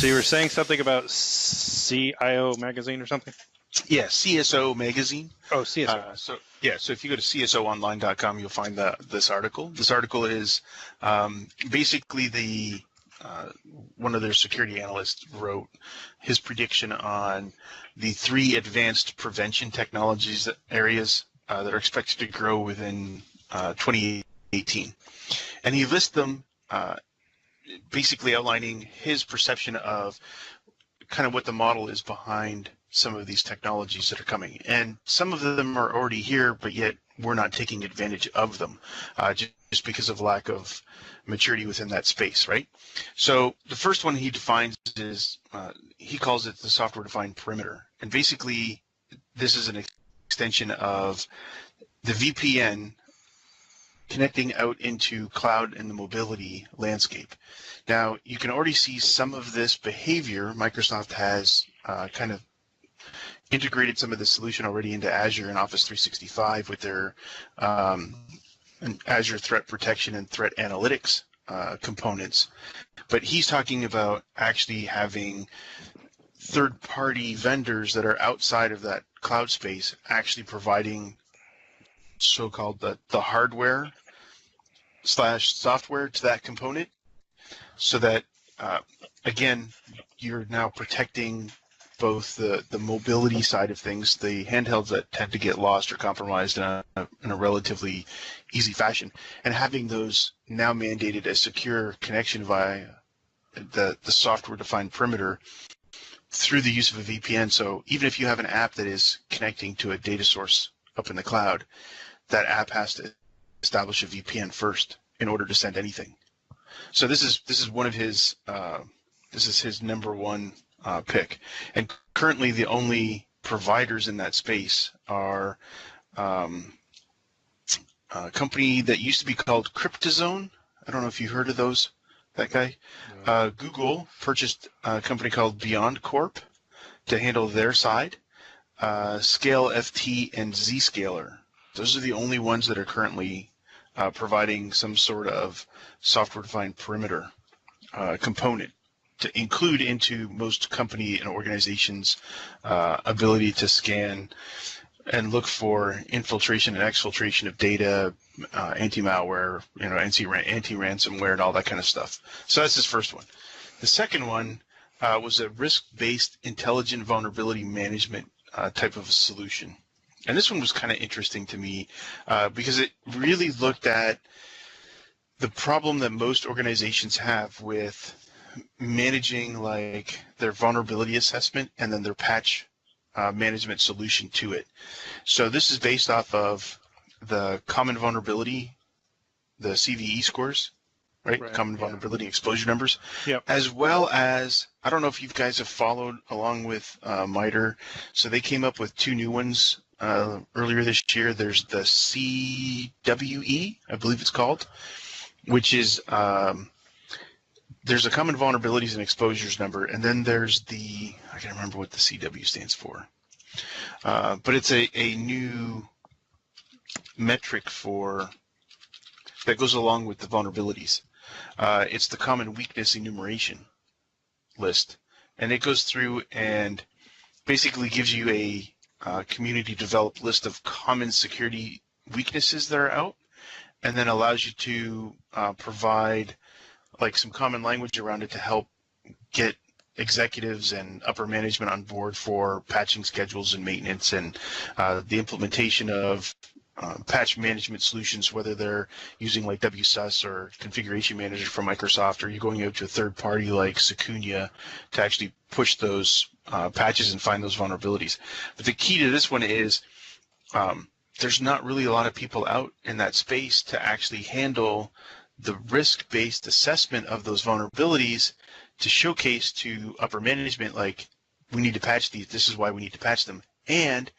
So you were saying something about CIO magazine or something? Yeah, CSO magazine. Oh, CSO. So if you go to csoonline.com, you'll find this article. This article is basically one of their security analysts wrote his prediction on the 3 advanced prevention technologies areas that are expected to grow within 2018. And he lists them basically outlining his perception of kind of what the model is behind some of these technologies that are coming. And some of them are already here, but yet we're not taking advantage of them just because of lack of maturity within that space, right? So the first one he defines is, he calls it the software-defined perimeter. And basically, this is an extension of the VPN connecting out into cloud and the mobility landscape. Now, you can already see some of this behavior. Microsoft has kind of integrated some of the solution already into Azure and Office 365 with their Azure Threat Protection and Threat Analytics components. But he's talking about actually having third-party vendors that are outside of that cloud space actually providing so-called the hardware / software to that component, so that again, you're now protecting both the mobility side of things, the handhelds that tend to get lost or compromised in a relatively easy fashion, and having those now mandated as secure connection via the software-defined perimeter through the use of a VPN. So even if you have an app that is connecting to a data source up in the cloud, that app has to establish a VPN first in order to send anything. So this is one of his this is his number one pick. And currently the only providers in that space are a company that used to be called Cryptozone. I don't know if you heard of that guy. No. Google purchased a company called Beyond Corp to handle their side. Scale FT and Zscaler. Those are the only ones that are currently providing some sort of software-defined perimeter component to include into most company and organizations' ability to scan and look for infiltration and exfiltration of data, anti-malware, anti-ransomware, and all that kind of stuff. So that's his first one. The second one was a risk-based intelligent vulnerability management type of a solution. And this one was kind of interesting to me because it really looked at the problem that most organizations have with managing like their vulnerability assessment and then their patch management solution to it. So this is based off of the common vulnerability, the CVE scores, right? Common vulnerability exposure numbers, as well as, I don't know if you guys have followed along with MITRE. So they came up with 2 new ones earlier this year. There's the CWE, I believe it's called, which is there's a common vulnerabilities and exposures number, and then there's I can't remember what the CW stands for, but it's a new metric that goes along with the vulnerabilities. It's the common weakness enumeration list, and it goes through and basically gives you a community developed list of common security weaknesses that are out, and then allows you to provide like some common language around it to help get executives and upper management on board for patching schedules and maintenance and the implementation of patch management solutions, whether they're using like WSUS or Configuration Manager from Microsoft, or you're going out to a third party like Secunia to actually push those patches and find those vulnerabilities. But the key to this one is there's not really a lot of people out in that space to actually handle the risk-based assessment of those vulnerabilities to showcase to upper management, like, we need to patch these, this is why we need to patch them, and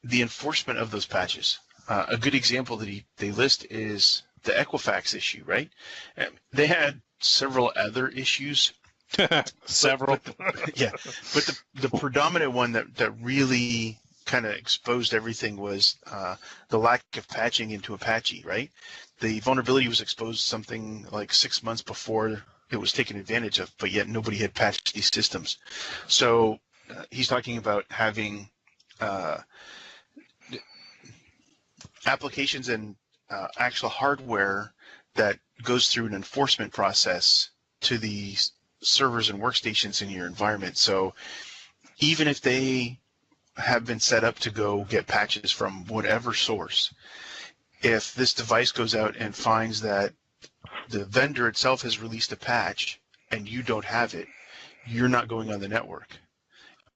the enforcement of those patches. A good example that they list is the Equifax issue, right? They had several other issues. Several. But the predominant one that really kind of exposed everything was the lack of patching into Apache, right? The vulnerability was exposed something like 6 months before it was taken advantage of, but yet nobody had patched these systems. So he's talking about having applications and actual hardware that goes through an enforcement process to the servers and workstations in your environment. So even if they have been set up to go get patches from whatever source, if this device goes out and finds that the vendor itself has released a patch and you don't have it, you're not going on the network.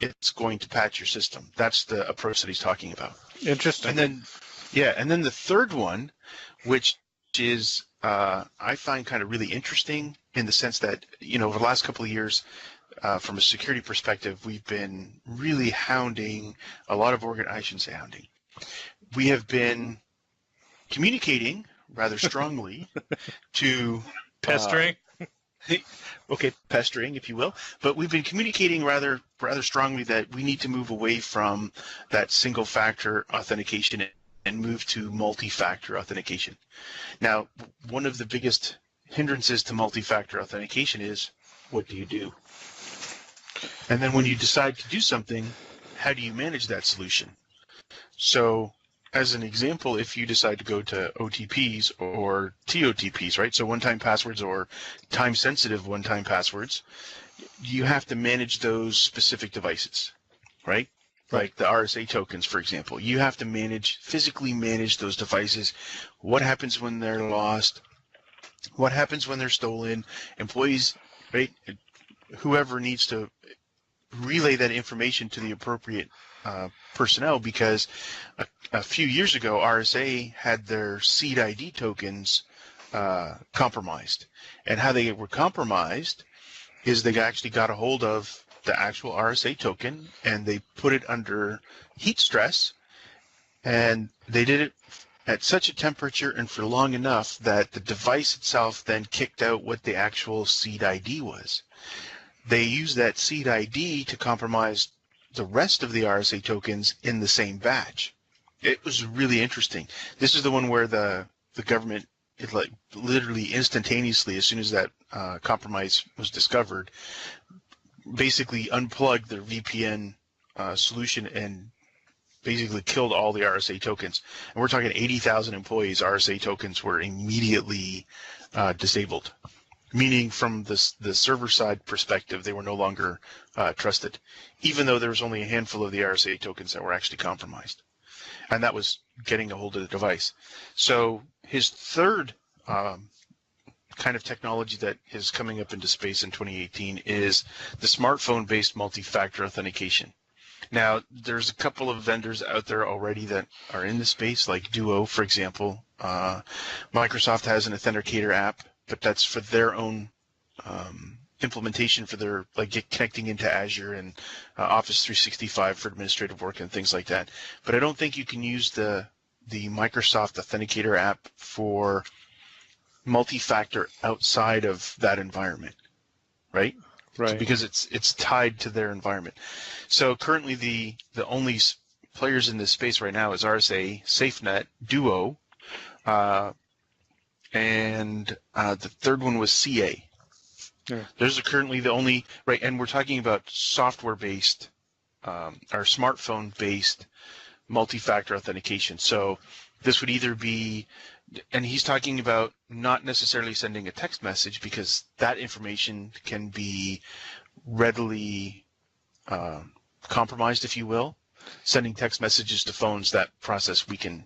It's going to patch your system. That's the approach that he's talking about. Interesting. And then the third one, which is I find kind of really interesting in the sense that, over the last couple of years, from a security perspective, we've been really hounding a lot of I shouldn't say hounding. We have been communicating rather strongly to pestering. Okay, pestering, if you will. But we've been communicating rather strongly that we need to move away from that single-factor authentication and move to multi-factor authentication. Now, one of the biggest hindrances to multi-factor authentication is, what do you do? And then when you decide to do something, how do you manage that solution? So, as an example, if you decide to go to OTPs or TOTPs, right? So one-time passwords or time-sensitive one-time passwords, you have to manage those specific devices, right? Like the RSA tokens, for example. You have to physically manage those devices. What happens when they're lost? What happens when they're stolen? Employees, right? Whoever needs to relay that information to the appropriate personnel, because a few years ago, RSA had their seed ID tokens compromised. And how they were compromised is they actually got a hold of the actual RSA token and they put it under heat stress, and they did it at such a temperature and for long enough that the device itself then kicked out what the actual seed ID was. They used that seed ID to compromise the rest of the RSA tokens in the same batch. It was really interesting. This is the one where the government, literally instantaneously, as soon as that compromise was discovered, basically unplugged their VPN solution and basically killed all the RSA tokens. And we're talking 80,000 employees. RSA tokens were immediately disabled, meaning from the server side perspective, they were no longer trusted, even though there was only a handful of the RSA tokens that were actually compromised. And that was getting a hold of the device. So his third kind of technology that is coming up into space in 2018 is the smartphone-based multi-factor authentication. Now, there's a couple of vendors out there already that are in the space, like Duo, for example. Microsoft has an authenticator app, but that's for their own implementation for their, connecting into Azure and Office 365 for administrative work and things like that. But I don't think you can use the Microsoft Authenticator app for multi-factor outside of that environment, right? Right. Because it's tied to their environment. So currently the only players in this space right now is RSA, SafeNet, Duo, and the third one was CA. Yeah. Those are currently the only, right, and we're talking about software-based or smartphone-based multi-factor authentication. So this would either be, and he's talking about not necessarily sending a text message, because that information can be readily compromised, if you will. Sending text messages to phones, that process, we can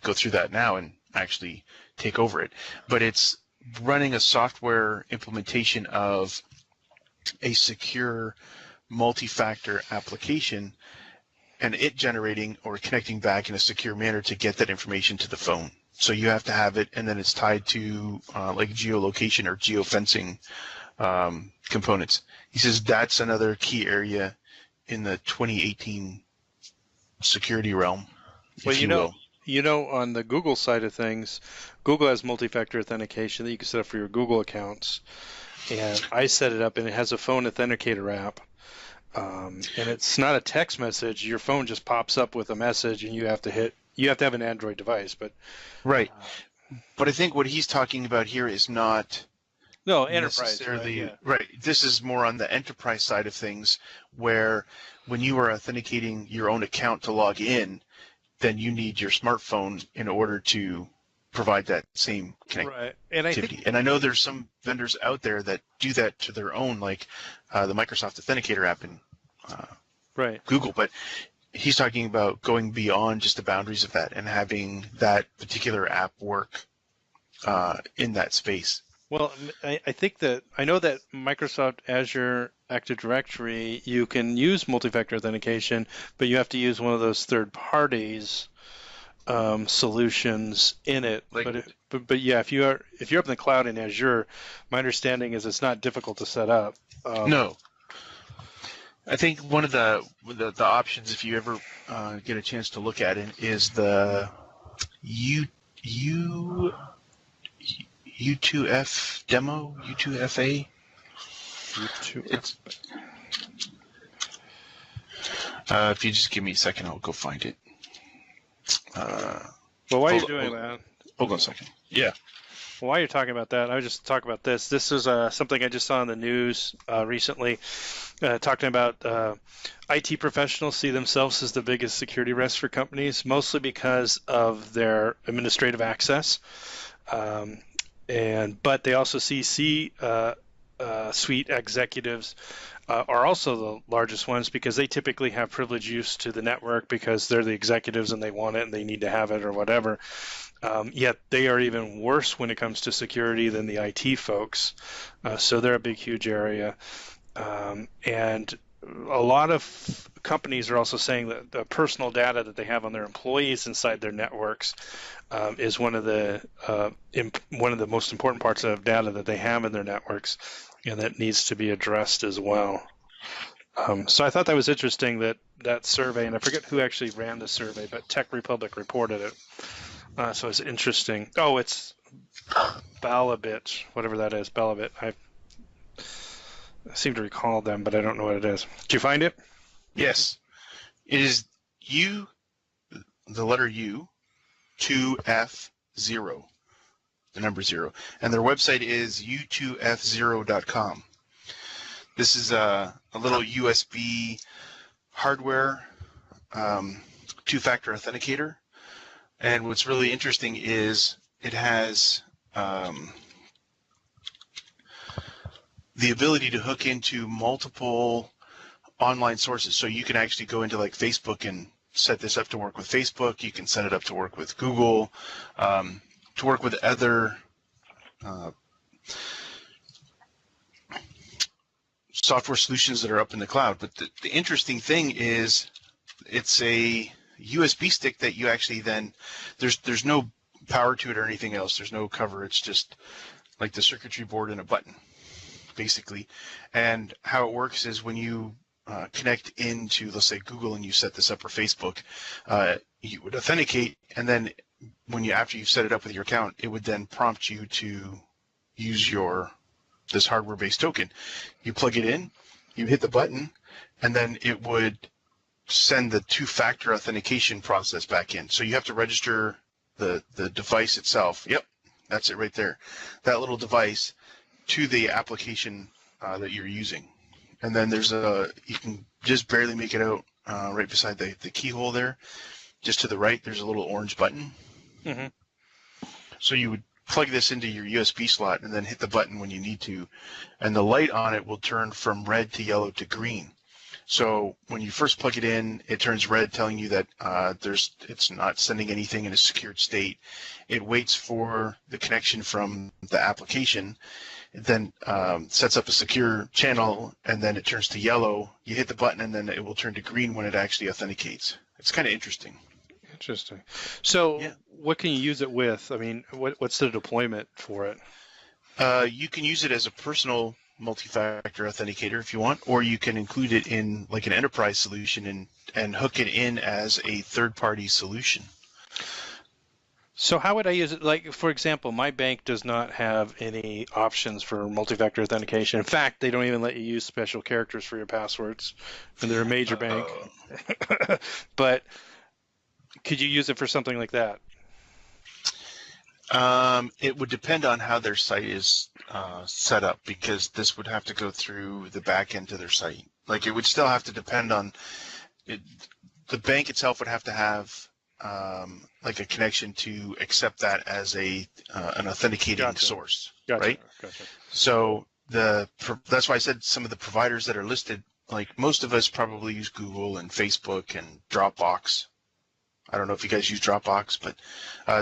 go through that now and actually take over it. But it's running a software implementation of a secure multi-factor application and it generating or connecting back in a secure manner to get that information to the phone. So you have to have it, and then it's tied to geolocation or geofencing components. He says that's another key area in the 2018 security realm. Well, on the Google side of things, Google has multi-factor authentication that you can set up for your Google accounts. And I set it up, and it has a phone authenticator app. And it's not a text message. Your phone just pops up with a message, and you have to have an Android device. But right. But I think what he's talking about here is not No, enterprise, necessarily right? Yeah. This is more on the enterprise side of things, where when you are authenticating your own account to log in, then you need your smartphone in order to provide that same connectivity. Right. And I think, And I know there's some vendors out there that do that to their own, like the Microsoft Authenticator app in right. Google, but he's talking about going beyond just the boundaries of that and having that particular app work in that space. Well, I think that I know that Microsoft Azure Active Directory, you can use multi-factor authentication, but you have to use one of those third parties solutions in it. But yeah, if you're up in the cloud in Azure, my understanding is it's not difficult to set up. No, I think one of the options, if you ever get a chance to look at it, is the U2F demo, U2FA. It's, if you just give me a second, I'll go find it. Well, while you're doing that, hold on a second. Yeah. Well, while you're talking about that, I would just talk about this. This is something I just saw in the news recently, talking about IT professionals see themselves as the biggest security risk for companies, mostly because of their administrative access. But they also see C-suite executives are also the largest ones because they typically have privileged use to the network because they're the executives and they want it and they need to have it or whatever. Yet they are even worse when it comes to security than the IT folks. So they're a big, huge area. And a lot of companies are also saying that the personal data that they have on their employees inside their networks is one of the most important parts of data that they have in their networks, and that needs to be addressed as well. So I thought that was interesting that survey, and I forget who actually ran the survey, but Tech Republic reported it. So it's interesting. Oh, it's Balabit, whatever that is, Balabit. I seem to recall them, but I don't know what it is. Did you find it? Yes. It is the letter U, 2F0, the number 0. And their website is u2f0.com. This is a little USB hardware two-factor authenticator. And what's really interesting is it has the ability to hook into multiple online sources. So you can actually go into like Facebook and set this up to work with Facebook. You can set it up to work with Google, to work with other software solutions that are up in the cloud. But the interesting thing is it's a USB stick that you actually then, there's no power to it or anything else. There's no cover. It's just like the circuitry board and a button, basically. And how it works is when you connect into, let's say, Google, and you set this up, or Facebook, you would authenticate, and then after you've set it up with your account, it would then prompt you to use this hardware-based token. You plug it in, you hit the button, and then it would send the two-factor authentication process back in. So you have to register the device itself. Yep, that's it right there. That little device to the application that you're using. And then you can just barely make it out right beside the keyhole there. Just to the right, there's a little orange button. Mm-hmm. So you would plug this into your USB slot and then hit the button when you need to. And the light on it will turn from red to yellow to green. So when you first plug it in, it turns red, telling you that it's not sending anything in a secured state. It waits for the connection from the application. It then sets up a secure channel, and then it turns to yellow. You hit the button, and then it will turn to green when it actually authenticates. It's kind of interesting. Interesting. So yeah. What can you use it with? I mean, what's the deployment for it? You can use it as a personal multi-factor authenticator if you want, or you can include it in like an enterprise solution and hook it in as a third-party solution. So how would I use it? Like, for example, my bank does not have any options for multi-factor authentication. In fact, they don't even let you use special characters for your passwords, and they're a major bank. But could you use it for something like that? It would depend on how their site is set up, because this would have to go through the back end to their site. Like, it would still have to depend on it. The bank itself would have to have like a connection to accept that as an authenticating source, right? Gotcha. So that's why I said some of the providers that are listed, like most of us probably use Google and Facebook and Dropbox. I don't know if you guys use Dropbox, but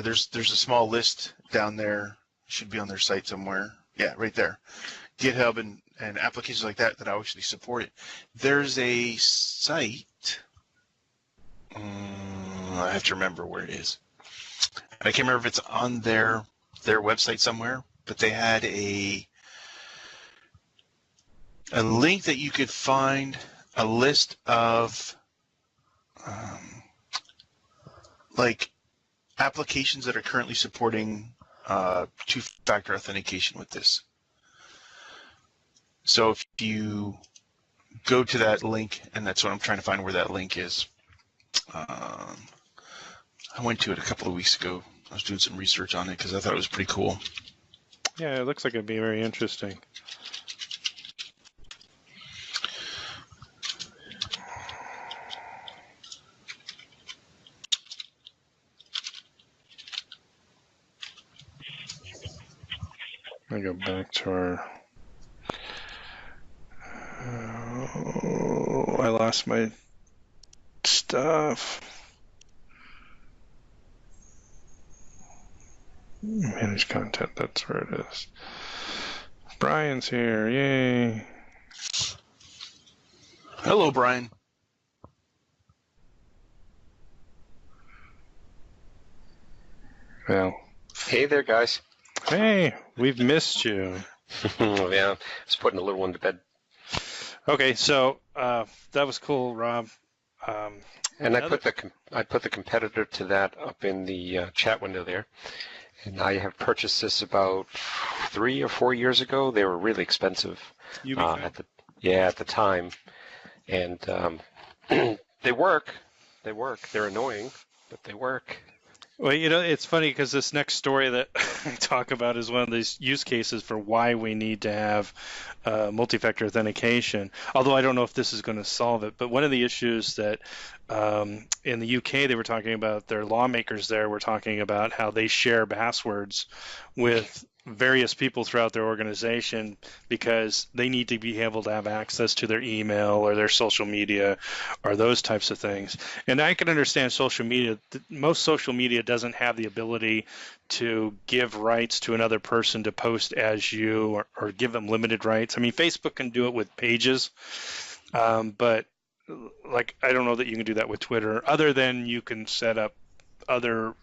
there's a small list down there. Should be on their site somewhere. Yeah, right there. GitHub and applications like that actually support it. There's a site. I have to remember where it is. I can't remember if it's on their website somewhere, but they had a link that you could find a list of like applications that are currently supporting two-factor authentication with this. So if you go to that link, and that's what I'm trying to find where that link is. I went to it a couple of weeks ago. I was doing some research on it because I thought it was pretty cool. Yeah, it looks like it'd be very interesting. I go back to our. I lost my stuff. Manage content, that's where it is. Brian's here, yay. Hello, Brian. Well. Hey there, guys. Hey, we've missed you. Yeah, I was putting the little one to bed. Okay, so that was cool, Rob. And I put the competitor to that up in the chat window there. And I have purchased this about 3 or 4 years ago. They were really expensive at the time, and they work. They're annoying, but they work. Well, you know, it's funny because this next story that I talk about is one of these use cases for why we need to have multi-factor authentication. Although I don't know if this is going to solve it, but one of the issues that in the UK they were talking about, their lawmakers there were talking about how they share passwords with various people throughout their organization because they need to be able to have access to their email or their social media or those types of things. And I can understand social media. Most social media doesn't have the ability to give rights to another person to post as you or give them limited rights. I mean, Facebook can do it with pages, but like I don't know that you can do that with Twitter, other than you can set up other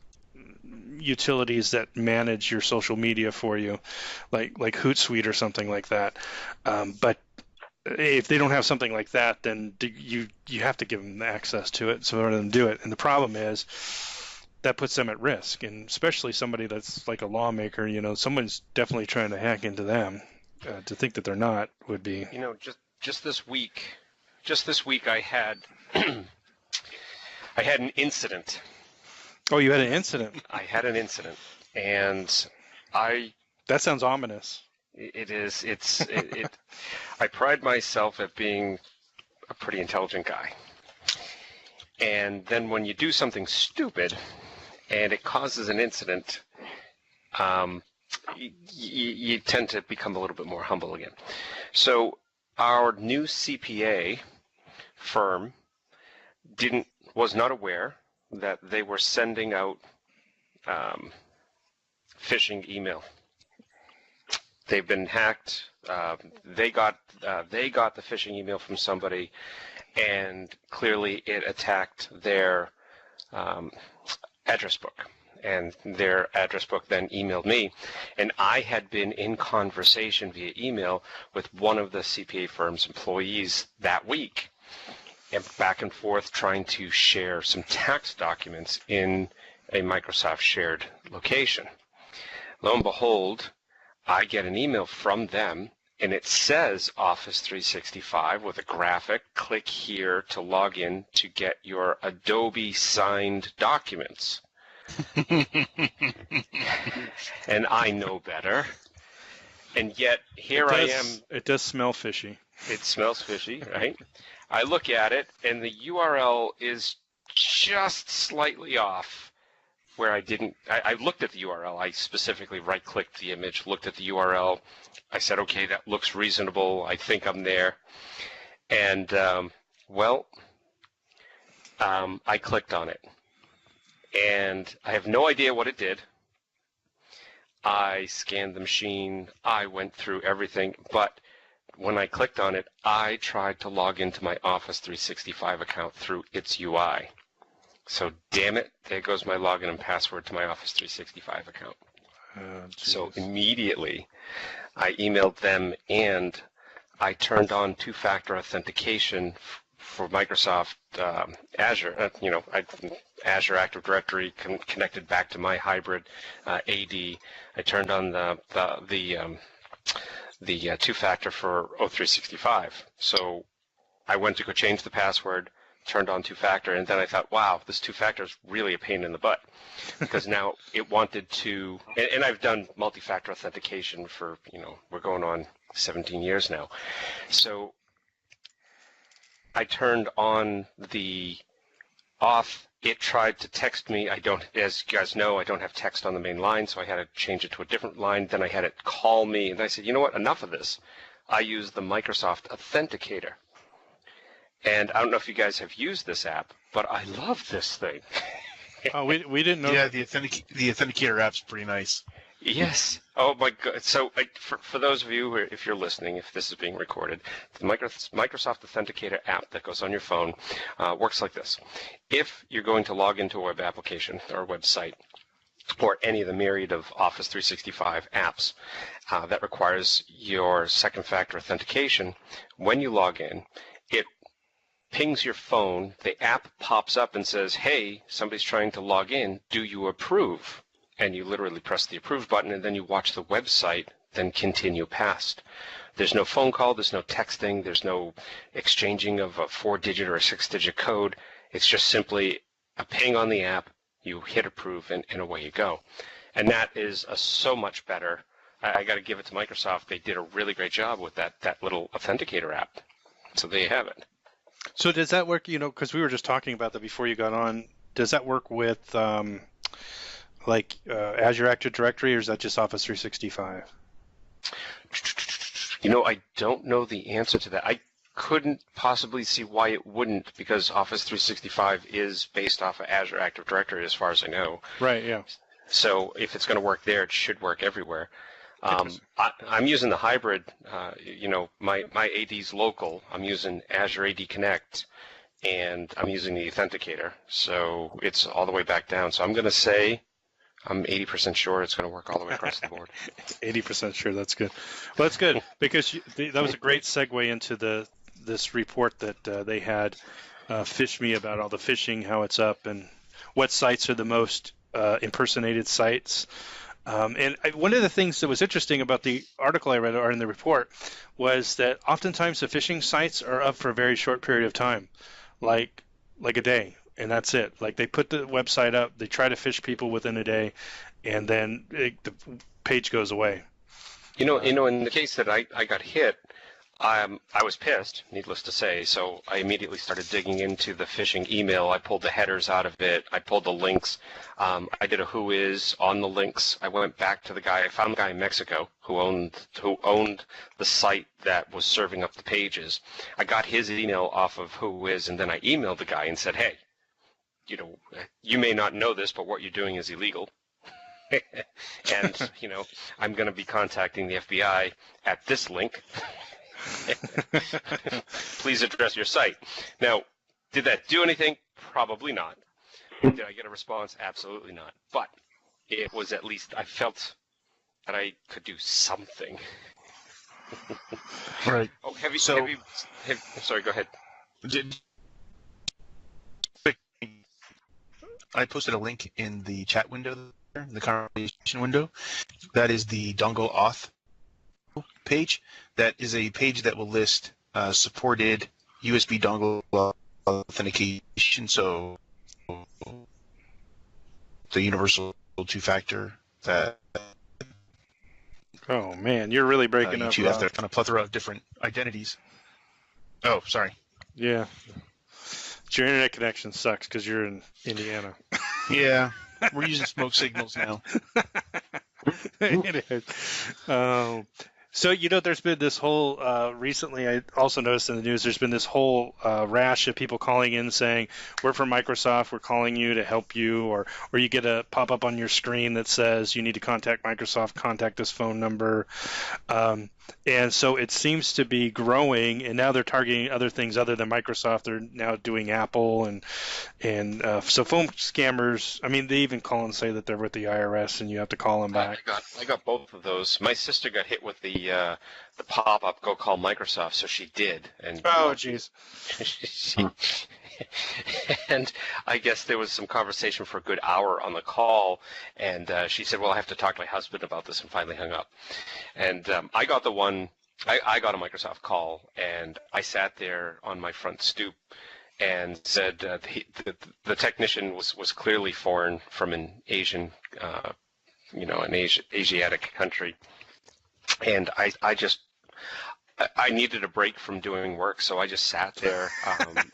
utilities that manage your social media for you, like Hootsuite or something like that. But if they don't have something like that, then you have to give them access to it so let them do it. And the problem is that puts them at risk, and especially somebody that's like a lawmaker. You know, someone's definitely trying to hack into them. To think that they're not would be. You know, just this week I had I had an incident. Oh, you had an incident. I had an incident, and That sounds ominous. It is. I pride myself at being a pretty intelligent guy, and then when you do something stupid, and it causes an incident, you tend to become a little bit more humble again. So our new CPA firm was not aware that they were sending out phishing email. They've been hacked. They got the phishing email from somebody, and clearly it attacked their address book. And their address book then emailed me, and I had been in conversation via email with one of the CPA firm's employees that week, and back and forth trying to share some tax documents in a Microsoft shared location. Lo and behold, I get an email from them, and it says Office 365 with a graphic. Click here to log in to get your Adobe signed documents. And I know better. And yet here I am. It does smell fishy. It smells fishy, right? I look at it, and the URL is just slightly off where I didn't. I looked at the URL. I specifically right-clicked the image, looked at the URL. I said, okay, that looks reasonable. I think I'm there. And, I clicked on it. And I have no idea what it did. I scanned the machine. I went through everything. But when I clicked on it, I tried to log into my Office 365 account through its UI. So, damn it, there goes my login and password to my Office 365 account. So immediately, I emailed them and I turned on two-factor authentication for Microsoft Azure. Azure Active Directory connected back to my hybrid AD. I turned on the two-factor for O365. So I went to go change the password, turned on two-factor, and then I thought, wow, this two-factor is really a pain in the butt, because now it wanted to, and I've done multi-factor authentication for, we're going on 17 years now. So I turned on the auth. It tried to text me. As you guys know, I don't have text on the main line, so I had to change it to a different line. Then I had it call me, and I said, you know what, enough of this. I use the Microsoft Authenticator. And I don't know if you guys have used this app, but I love this thing. Oh, we didn't know. Yeah, the Authenticator app's pretty nice. Yes. Oh my God. So for those of you if you're listening, if this is being recorded, the Microsoft Authenticator app that goes on your phone works like this. If you're going to log into a web application or a website or any of the myriad of Office 365 apps that requires your second factor authentication, when you log in, it pings your phone, the app pops up and says, hey, somebody's trying to log in, do you approve? And you literally press the approve button, and then you watch the website, then continue past. There's no phone call, there's no texting, there's no exchanging of a 4-digit or a 6-digit code. It's just simply a ping on the app, you hit approve, and away you go. And that is so much better. I got to give it to Microsoft. They did a really great job with that little Authenticator app. So there you have it. So does that work, because we were just talking about that before you got on, does that work with Azure Active Directory, or is that just Office 365? I don't know the answer to that. I couldn't possibly see why it wouldn't, because Office 365 is based off of Azure Active Directory as far as I know. Right, yeah. So if it's going to work there, it should work everywhere. I'm using the hybrid, my AD's local. I'm using Azure AD Connect, and I'm using the Authenticator. So it's all the way back down. So I'm going to say I'm 80% sure it's going to work all the way across the board. 80% sure, that's good. Well, that's good, because that was a great segue into this report that they had fished me about all the phishing, how it's up, and what sites are the most impersonated sites. One of the things that was interesting about the article I read, or in the report, was that oftentimes the phishing sites are up for a very short period of time, like a day, and that's it. Like, they put the website up, they try to phish people within a day, and then the page goes away. In the case that I got hit, I was pissed, needless to say, so I immediately started digging into the phishing email. I pulled the headers out of it. I pulled the links. I did a who is on the links. I went back to the guy. I found the guy in Mexico who owned the site that was serving up the pages. I got his email off of who is, and then I emailed the guy and said, hey, you may not know this, but what you're doing is illegal. And, I'm going to be contacting the FBI at this link. Please address your site. Now, did that do anything? Probably not. Did I get a response? Absolutely not. But it was, at least I felt that I could do something. Right. Oh, sorry, go ahead. I posted a link in the chat window there, the conversation window. That is the dongle auth page. That is a page that will list supported USB dongle authentication. So the universal two-factor that Oh man, you're really breaking up. YouTube has their kind of plethora of different identities. Oh, sorry. Yeah. Your internet connection sucks because you're in Indiana. Yeah, we're using smoke signals now. Anyways, so, there's been this whole, recently I also noticed in the news, there's been this whole rash of people calling in saying, we're from Microsoft, we're calling you to help you, or you get a pop-up on your screen that says you need to contact Microsoft, contact this phone number. And so it seems to be growing, and now they're targeting other things other than Microsoft. They're now doing Apple, and so phone scammers, I mean, they even call and say that they're with the IRS, and you have to call them back. I got both of those. My sister got hit with the pop-up, go call Microsoft, so she did. And oh, jeez. And I guess there was some conversation for a good hour on the call, and she said, well, I have to talk to my husband about this, and finally hung up. And I got the one, I got a Microsoft call, and I sat there on my front stoop and said the technician was clearly foreign from an Asian, an Asiatic country. And I needed a break from doing work, so I just sat there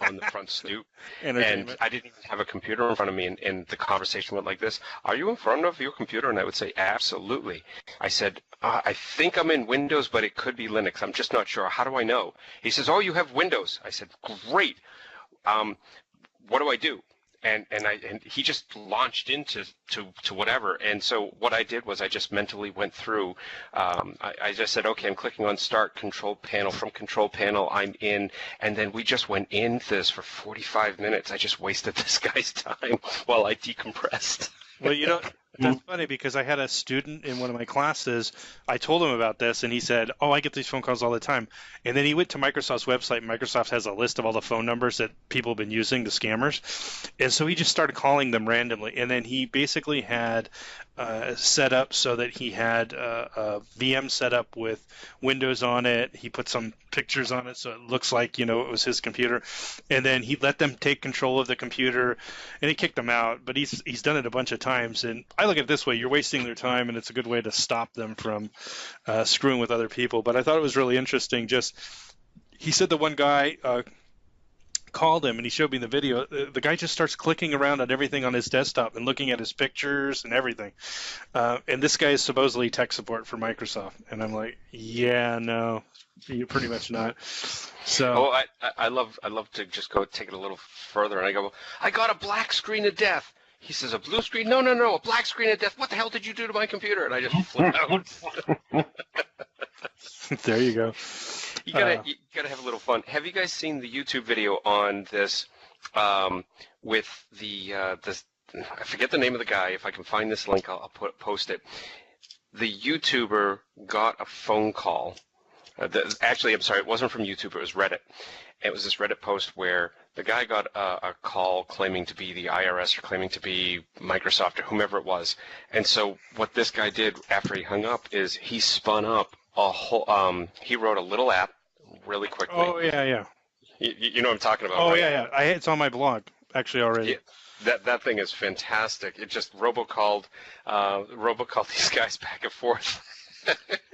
on the front stoop, and I didn't even have a computer in front of me, and the conversation went like this: are you in front of your computer? And I would say, absolutely. I said, I think I'm in Windows, but it could be Linux. I'm just not sure. How do I know? He says, oh, you have Windows. I said, great. What do I do? And he just launched into whatever. And so what I did was I just mentally went through. I just said, okay, I'm clicking on Start Control Panel. From Control Panel, I'm in. And then we just went into this for 45 minutes. I just wasted this guy's time while I decompressed. Well, that's funny because I had a student in one of my classes. I told him about this, and he said, oh, I get these phone calls all the time. And then he went to Microsoft's website, and Microsoft has a list of all the phone numbers that people have been using, the scammers. And so he just started calling them randomly. And then he basically had set up so that he had a VM set up with Windows on it. He put some pictures on it so it looks like, it was his computer. And then he let them take control of the computer, and he kicked them out. But he's done it a bunch of times. And I look at it this way: you're wasting their time, and it's a good way to stop them from screwing with other people. But I thought it was really interesting. He said the one guy called him, and he showed me the video. The guy just starts clicking around on everything on his desktop and looking at his pictures and everything. And this guy is supposedly tech support for Microsoft. And I'm like, yeah, no, you're pretty much not. So I love to just go take it a little further, and I go, I got a black screen of death. He says, a blue screen? No, a black screen of death. What the hell did you do to my computer? And I just flip out. There you go. You gotta have a little fun. Have you guys seen the YouTube video on this with this? I forget the name of the guy. If I can find this link, I'll post it. The YouTuber got a phone call. Actually, I'm sorry, it wasn't from YouTube. It was Reddit. It was this Reddit post where the guy got a call claiming to be the IRS or claiming to be Microsoft or whomever it was. And so what this guy did after he hung up is he spun up a whole. He wrote a little app really quickly. Oh yeah. You know what I'm talking about? Oh right? yeah. It's on my blog actually already. Yeah, that thing is fantastic. It just robocalled these guys back and forth.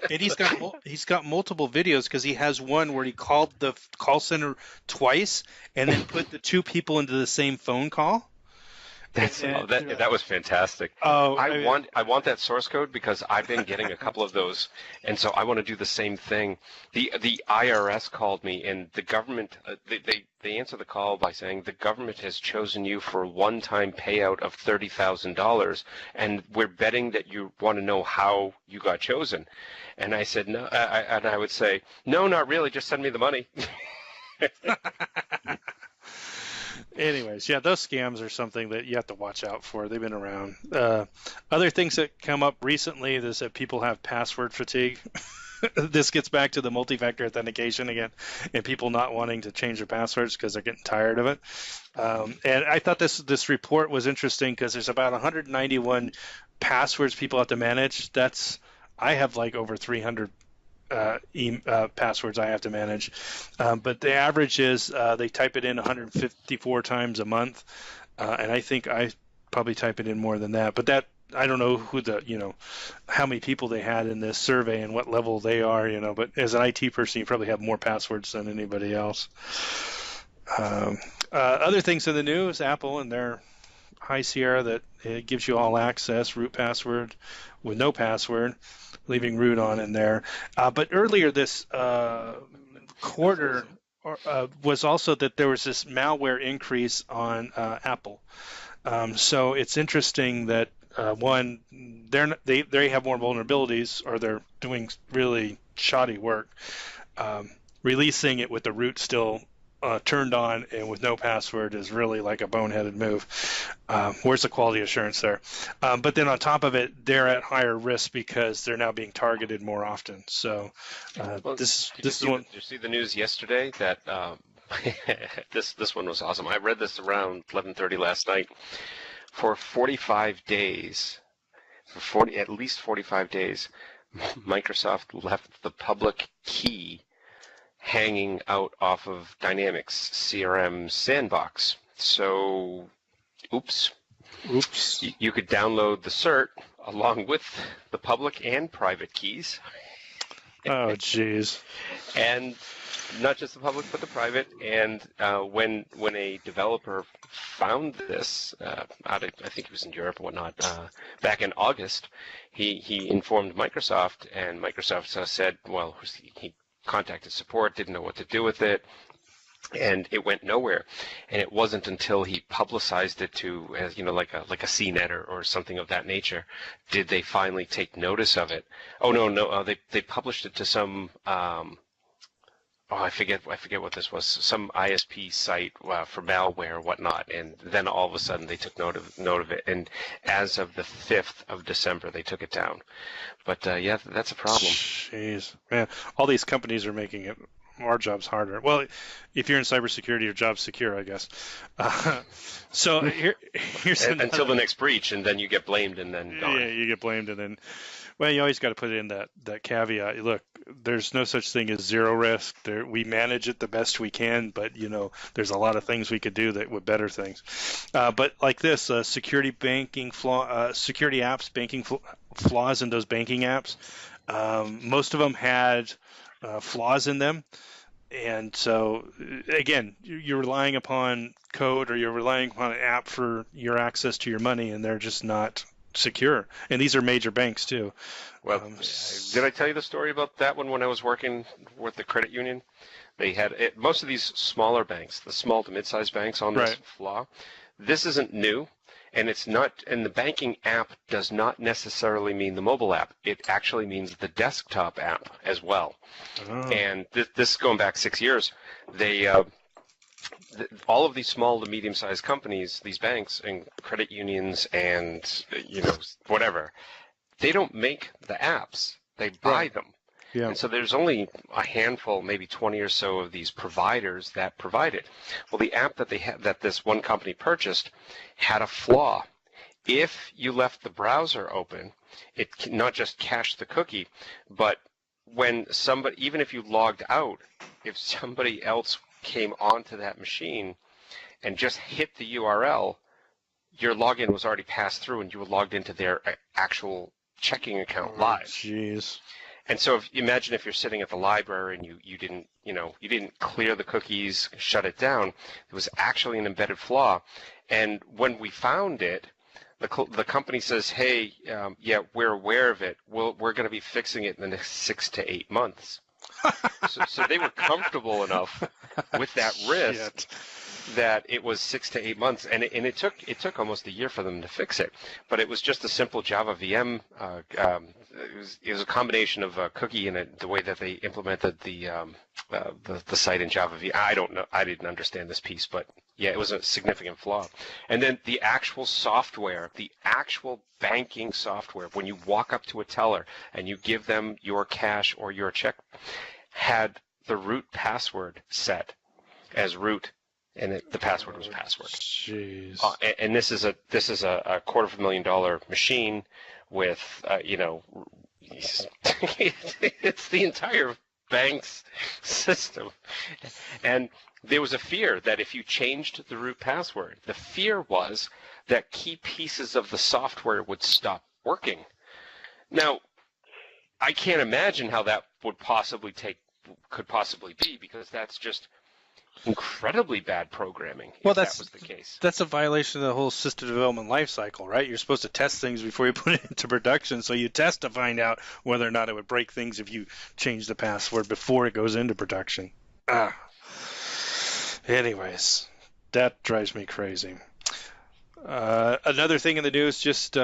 And he's got multiple videos because he has one where he called the call center twice and then put the two people into the same phone call. That was fantastic. Oh, I want that source code because I've been getting a couple of those, and so I want to do the same thing. The IRS called me, and the government they answer the call by saying the government has chosen you for a one-time payout of $30,000, and we're betting that you want to know how you got chosen. And I said no, and I would say no, not really. Just send me the money. Anyways, yeah, those scams are something that you have to watch out for. They've been around. Other things that come up recently is that people have password fatigue. This gets back to the multi-factor authentication again, and people not wanting to change their passwords because they're getting tired of it. And I thought this report was interesting because there's about 191 passwords people have to manage. I have like over 300 passwords I have to manage, but the average is they type it in 154 times a month, and I think I probably typing in more than that. But that, I don't know how many people they had in this survey and what level they are, but as an IT person, you probably have more passwords than anybody else. Other things in the news, Apple and their High Sierra that it gives you all access, root password with no password, leaving root on in there. But earlier this quarter was also that there was this malware increase on Apple. So it's interesting that one, they have more vulnerabilities, or they're doing really shoddy work. Releasing it with the root still turned on and with no password is really like a boneheaded move. Where's the quality assurance there? But then on top of it, they're at higher risk because they're now being targeted more often. So this is one. Did you see the news yesterday that this one was awesome? I read this around 11:30 last night. For 45 days, at least 45 days, Microsoft left the public key hanging out off of Dynamics CRM Sandbox. So, oops. You could download the cert along with the public and private keys. Oh, jeez. And not just the public, but the private. And when a developer found this, I think it was in Europe or whatnot, back in August, he informed Microsoft, and Microsoft said, well, he contacted support, didn't know what to do with it, and it went nowhere. And it wasn't until he publicized it to, as like a CNET or something of that nature, did they finally take notice of it. Oh no, they published it to some. I forget what this was. Some ISP site for malware or whatnot, and then all of a sudden they took note of it. And as of the 5th of December, they took it down. But yeah, that's a problem. Jeez, man, all these companies are making our jobs harder. Well, if you're in cybersecurity, your job's secure, I guess. So here's until the next breach, and then you get blamed, and then gone. Yeah, you get blamed, and then. Well, you always got to put in that caveat. Look, there's no such thing as zero risk. We manage it the best we can, but there's a lot of things we could do that would better things. But like this, security apps, banking flaws in those banking apps. Most of them had flaws in them, and so again, you're relying upon code, or you're relying upon an app for your access to your money, and they're just not secure. And these are major banks too. Well, did I tell you the story about that one when I was working with the credit union? They had most of these smaller banks, the small to mid-sized banks, on this flaw. This isn't new, and it's not. And the banking app does not necessarily mean the mobile app. It actually means the desktop app as well. Oh. And this is going back 6 years. They all of these small to medium-sized companies, these banks and credit unions and whatever, they don't make the apps. They buy them. Yeah. And so there's only a handful, maybe 20 or so of these providers that provide it. Well, the app that this one company purchased had a flaw. If you left the browser open, it not just cached the cookie, but when even if you logged out, if somebody else came onto that machine and just hit the URL, your login was already passed through and you were logged into their actual checking account live. Jeez. And so imagine if you're sitting at the library and you didn't clear the cookies, shut it down. It was actually an embedded flaw. And when we found it, the company says, hey, yeah, we're aware of it. We're going to be fixing it in the next 6 to 8 months. So they were comfortable enough with that risk that it was 6 to 8 months, and it took almost a year for them to fix it. But it was just a simple Java VM. It was a combination of a cookie and the way that they implemented the site in Java VM. I don't know. I didn't understand this piece, but yeah, it was a significant flaw. And then the actual software, the actual banking software, when you walk up to a teller and you give them your cash or your check, had the root password set as root, and the password was password. Jeez. And this is a $250,000 machine with it's the entire bank's system, and there was a fear that if you changed the root password, the fear was that key pieces of the software would stop working. Now, I can't imagine how that could possibly be, because that's just incredibly bad programming. Well, if that was the case. That's a violation of the whole system development life cycle, right? You're supposed to test things before you put it into production, so you test to find out whether or not it would break things if you change the password before it goes into production. Anyways, that drives me crazy. Another thing in the news just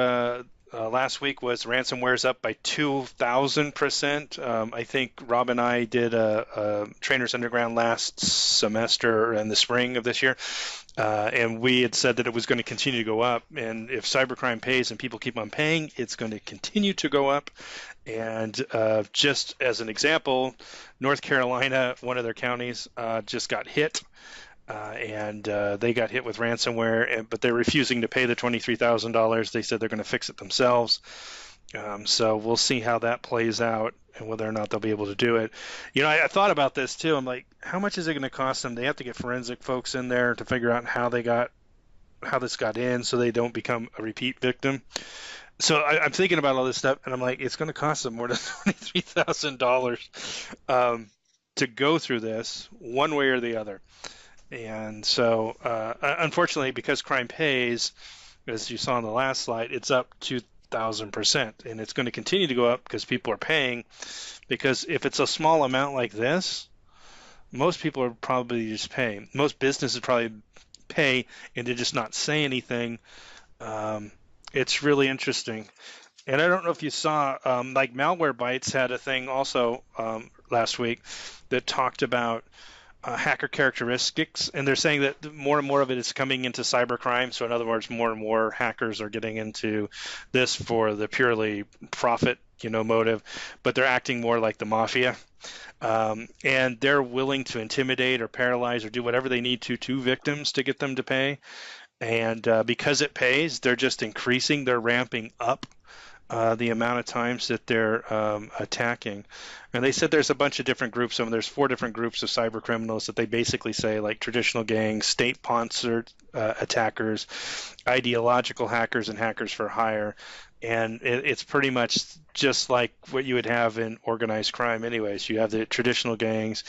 last week was ransomware's up by 2,000%. I think Rob and I did a Trainers Underground last semester in the spring of this year, and we had said that it was going to continue to go up. And if cybercrime pays and people keep on paying, it's going to continue to go up. And just as an example, North Carolina, one of their counties, just got hit. And they got hit with ransomware, but they're refusing to pay the $23,000. They said they're going to fix it themselves. So we'll see how that plays out and whether or not they'll be able to do it. You know, I thought about this too. I'm like, how much is it going to cost them? They have to get forensic folks in there to figure out how this got in, so they don't become a repeat victim. So I'm thinking about all this stuff, and I'm like, it's going to cost them more than $23,000 to go through this one way or the other. And so, unfortunately, because crime pays, as you saw on the last slide, it's up 2,000%. And it's going to continue to go up because people are paying. Because if it's a small amount like this, most people are probably just paying. Most businesses probably pay and they just not say anything. It's really interesting. And I don't know if you saw, like Malwarebytes had a thing also last week that talked about hacker characteristics, and they're saying that more and more of it is coming into cybercrime. So in other words, more and more hackers are getting into this for the purely profit, motive, but they're acting more like the mafia, and they're willing to intimidate or paralyze or do whatever they need to victims to get them to pay. And because it pays, they're just increasing, they're ramping up the amount of times that they're attacking. And they said there's a bunch of different groups. There's 4 different groups of cyber criminals that they basically say, like traditional gangs, state-sponsored attackers, ideological hackers, and hackers for hire. And it's pretty much just like what you would have in organized crime anyways. You have the traditional gangs,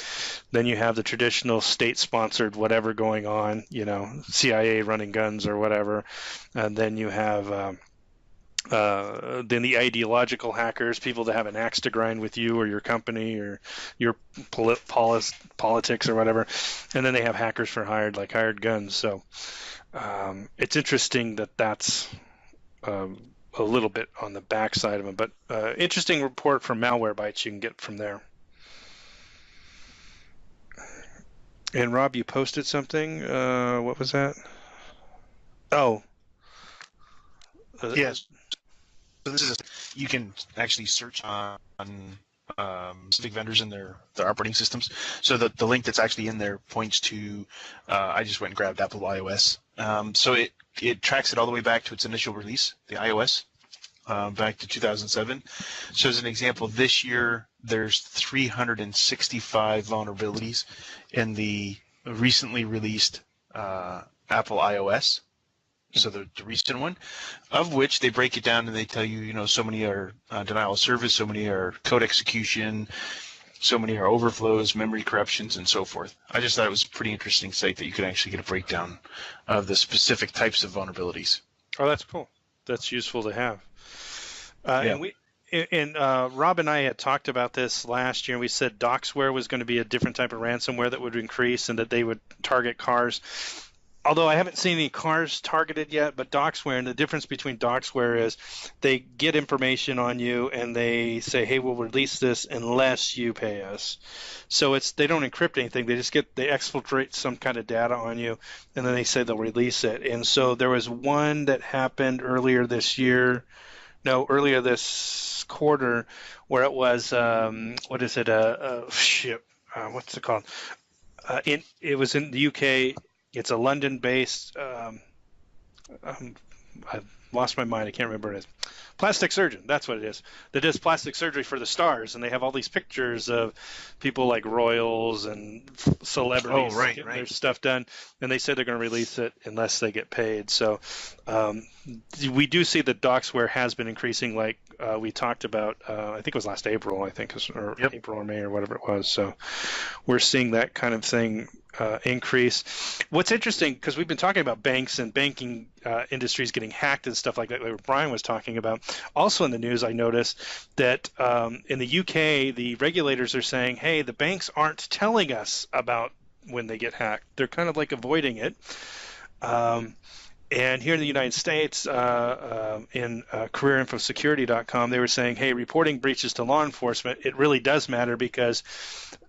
then you have the traditional state-sponsored whatever going on, CIA running guns or whatever. And then you have then the ideological hackers, people that have an axe to grind with you or your company or your politics or whatever. And then they have hackers for hire, like hired guns. So it's interesting that's a little bit on the backside of them. But interesting report from Malwarebytes you can get from there. And Rob, you posted something. What was that? Oh. Yes. So this is you can actually search on specific vendors in their operating systems. So the link that's actually in there points to I just went and grabbed Apple iOS. So it tracks it all the way back to its initial release, the iOS, back to 2007. So as an example, this year there's 365 vulnerabilities in the recently released Apple iOS. So the recent one, of which they break it down and they tell you, so many are denial of service, so many are code execution, so many are overflows, memory corruptions, and so forth. I just thought it was a pretty interesting site that you could actually get a breakdown of the specific types of vulnerabilities. Oh, that's cool. That's useful to have. Yeah. And Rob and I had talked about this last year. We said Doxware was going to be a different type of ransomware that would increase and that they would target cars. Although I haven't seen any cars targeted yet, but Doxware, and the difference between Doxware is they get information on you and they say, hey, we'll release this unless you pay us. So they don't encrypt anything. They exfiltrate some kind of data on you, and then they say they'll release it. And so there was one that happened earlier this quarter, where it was, what is it? What's it called? It was in the UK. It's a London-based I've lost my mind. I can't remember what it is. Plastic surgeon, that's what it is, that does plastic surgery for the stars, and they have all these pictures of people like royals and celebrities getting their stuff done, and they said they're going to release it unless they get paid. So we do see that Doxware has been increasing, like we talked about, I think it was last April, or April or May or whatever it was. So we're seeing that kind of thing increase. What's interesting, because we've been talking about banks and banking industries getting hacked and stuff like that, like Brian was talking about. Also in the news, I noticed that in the UK, the regulators are saying, hey, the banks aren't telling us about when they get hacked. They're kind of like avoiding it. And here in the United States, in careerinfosecurity.com, they were saying, hey, reporting breaches to law enforcement, it really does matter, because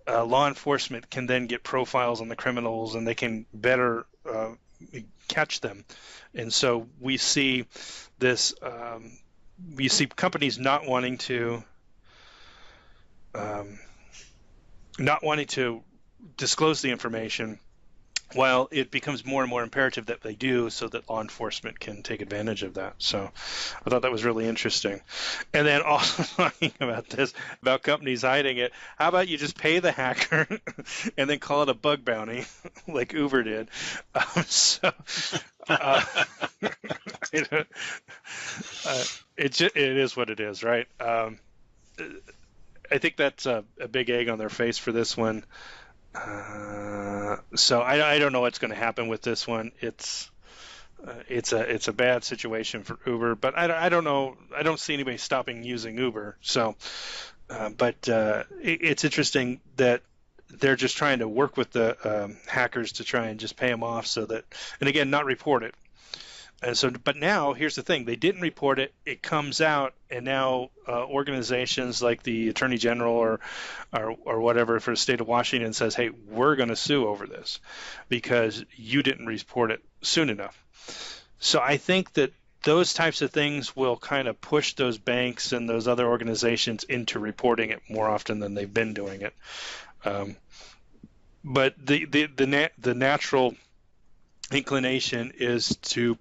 law enforcement can then get profiles on the criminals, and they can better catch them. And so we see this, we see companies not wanting to disclose the information, while it becomes more and more imperative that they do, so that law enforcement can take advantage of that. So I thought that was really interesting. And then also talking about this, about companies hiding it, how about you just pay the hacker and then call it a bug bounty like Uber did? It is what it is, right? I think that's a big egg on their face for this one. So I don't know what's going to happen with this one. It's a bad situation for Uber, but I don't know. I don't see anybody stopping using Uber. So, but it's interesting that they're just trying to work with the hackers to try and just pay them off, so that, and again, not report it. And so, but now here's the thing: they didn't report it. It comes out, and now organizations like the Attorney General or whatever for the state of Washington says, "Hey, we're going to sue over this because you didn't report it soon enough." So I think that those types of things will kind of push those banks and those other organizations into reporting it more often than they've been doing it. But the natural inclination is to